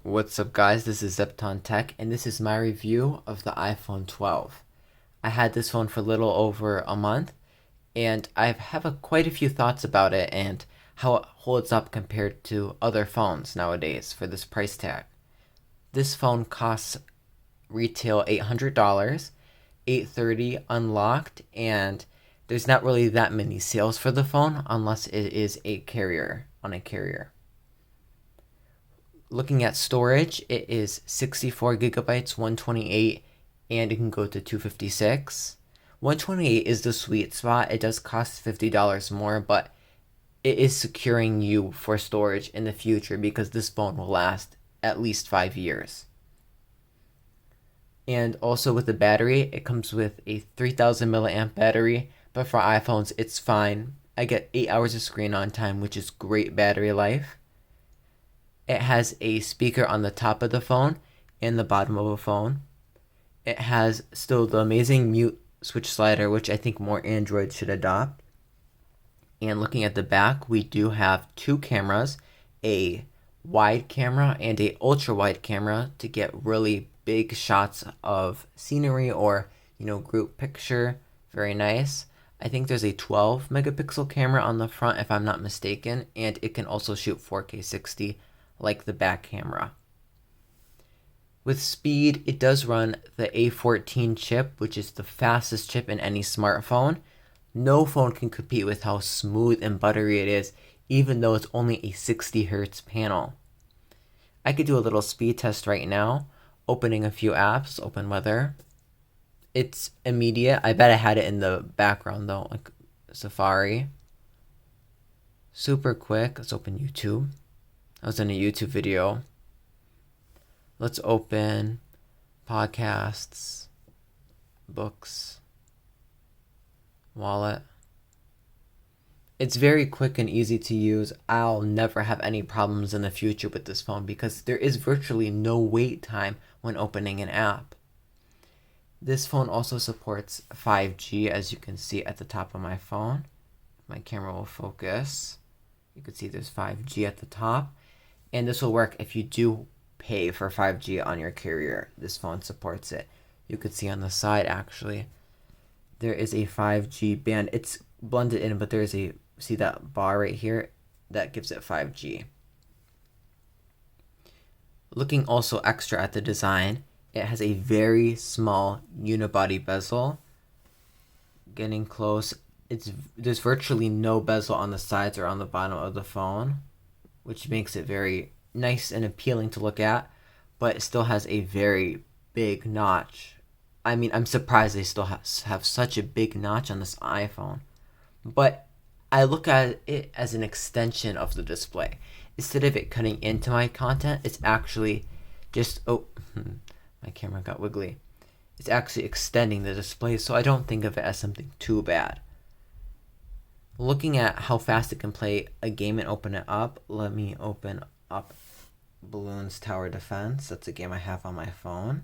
What's up guys, this is Zepton Tech and this is my review of the iPhone 12. I had this phone for a little over a month and I have quite a few thoughts about it and how it holds up compared to other phones nowadays for this price tag. This phone costs retail $800, $830 unlocked, and there's not really that many sales for the phone unless it is a carrier on a carrier. Looking at storage, it is 64 gigabytes, 128, and it can go to 256. 128 is the sweet spot. It does cost $50 more, but it is securing you for storage in the future because this phone will last at least 5 years. And also with the battery, it comes with a 3000 milliamp battery, but for iPhones, it's fine. I get 8 hours of screen on time, which is great battery life. It has a speaker on the top of the phone and the bottom of the phone. It has still the amazing mute switch slider, which I think more Androids should adopt. And looking at the back, we do have two cameras, a wide camera and a ultra wide camera to get really big shots of scenery or, group picture. Very nice. I think there's a 12 megapixel camera on the front if I'm not mistaken, and it can also shoot 4K 60 like the back camera. With speed, it does run the A14 chip, which is the fastest chip in any smartphone. No phone can compete with how smooth and buttery it is, even though it's only a 60 Hz panel. I could do a little speed test right now, opening a few apps, open weather. It's immediate. I bet I had it in the background though, like Safari. Super quick. Let's open YouTube. I was in a YouTube video. Let's open podcasts, books, wallet. It's very quick and easy to use. I'll never have any problems in the future with this phone because there is virtually no wait time when opening an app. This phone also supports 5G, as you can see at the top of my phone. My camera will focus. You can see there's 5G at the top. And this will work if you do pay for 5G on your carrier. This phone supports it. You could see on the side, actually, there is a 5G band. It's blended in, but there's see that bar right here? That gives it 5G. Looking also extra at the design, it has a very small unibody bezel. Getting close, there's virtually no bezel on the sides or on the bottom of the phone, which makes it very nice and appealing to look at, but it still has a very big notch. I mean, I'm surprised they still have such a big notch on this iPhone, but I look at it as an extension of the display. Instead of it cutting into my content, it's actually just, my camera got wiggly. It's actually extending the display, so I don't think of it as something too bad. Looking at how fast it can play a game and open it up, let me open up Balloons Tower Defense. That's a game I have on my phone.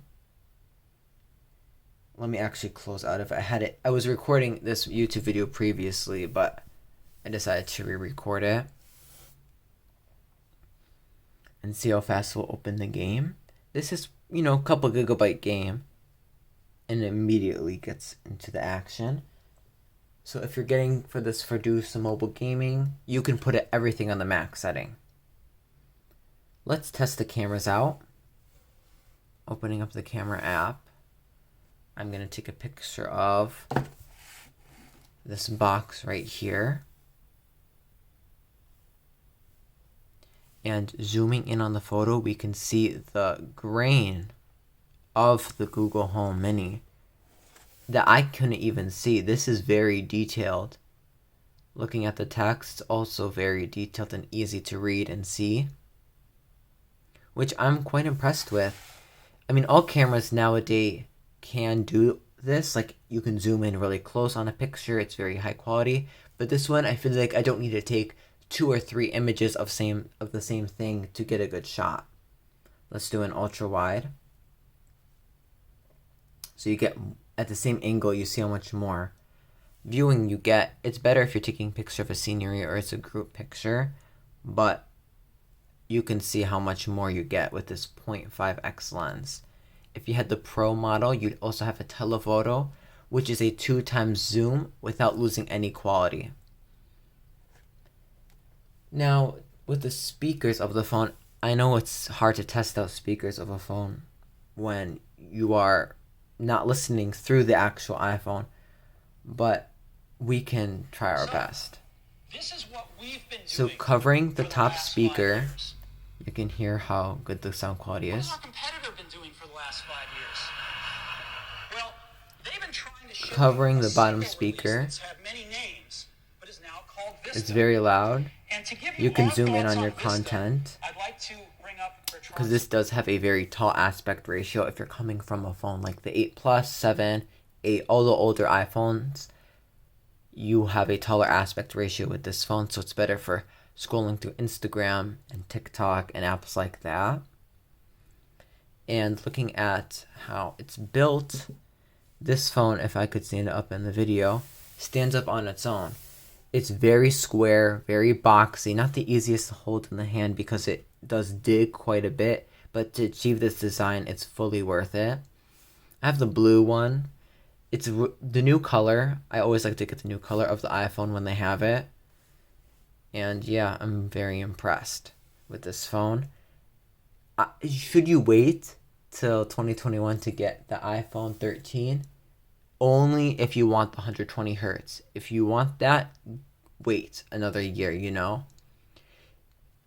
Let me actually close out of it. I was recording this YouTube video previously, but I decided to re-record it. And see how fast we'll open the game. This is, a couple gigabyte game. And it immediately gets into the action. So if you're getting for do some mobile gaming, you can put everything on the max setting. Let's test the cameras out. Opening up the camera app. I'm going to take a picture of this box right here. And zooming in on the photo, we can see the grain of the Google Home Mini that I couldn't even see. This is very detailed. Looking at the text, also very detailed and easy to read and see, which I'm quite impressed with. I mean, all cameras nowadays can do this. Like, you can zoom in really close on a picture. It's very high quality. But this one, I feel like I don't need to take 2 or 3 images of the same thing to get a good shot. Let's do an ultra wide. So you get, at the same angle, you see how much more viewing you get. It's better if you're taking a picture of a scenery or it's a group picture, but you can see how much more you get with this 0.5x lens. If you had the Pro model, you'd also have a telephoto, which is a 2 times zoom without losing any quality. Now, with the speakers of the phone, I know it's hard to test out speakers of a phone when you are not listening through the actual iPhone, but we can try our best. This is what we've been doing. So covering the top speaker, you can hear how good the sound quality is. What has our competitor been doing for the last 5 years? Well, they've been trying to ship Covering the a bottom single speaker, release that's had many names, but is now called Vista. it's very loud. And to give You can our zoom in thoughts on your Vista, content, I'd like to bring up because this does have a very tall aspect ratio. If you're coming from a phone like the 8 Plus, 7, 8, all the older iPhones, you have a taller aspect ratio with this phone, so it's better for scrolling through Instagram and TikTok and apps like that. And looking at how it's built, this phone, if I could stand it up in the video, stands up on its own. It's very square, very boxy, not the easiest to hold in the hand because it does dig quite a bit, but to achieve this design, it's fully worth it. I have the blue one. It's the new color. I always like to get the new color of the iPhone when they have it. And yeah, I'm very impressed with this phone. Should you wait till 2021 to get the iPhone 13? Only if you want the 120 hertz. If you want that, wait another year, you know?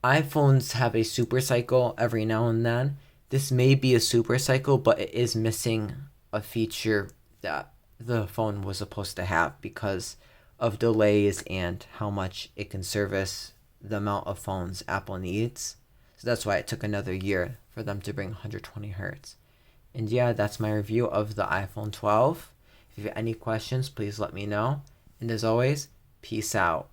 iPhones have a super cycle every now and then. This may be a super cycle, but it is missing a feature that the phone was supposed to have because of delays and how much it can service the amount of phones Apple needs. So that's why it took another year for them to bring 120 hertz. And yeah, that's my review of the iPhone 12. If you have any questions, please let me know. And as always, peace out.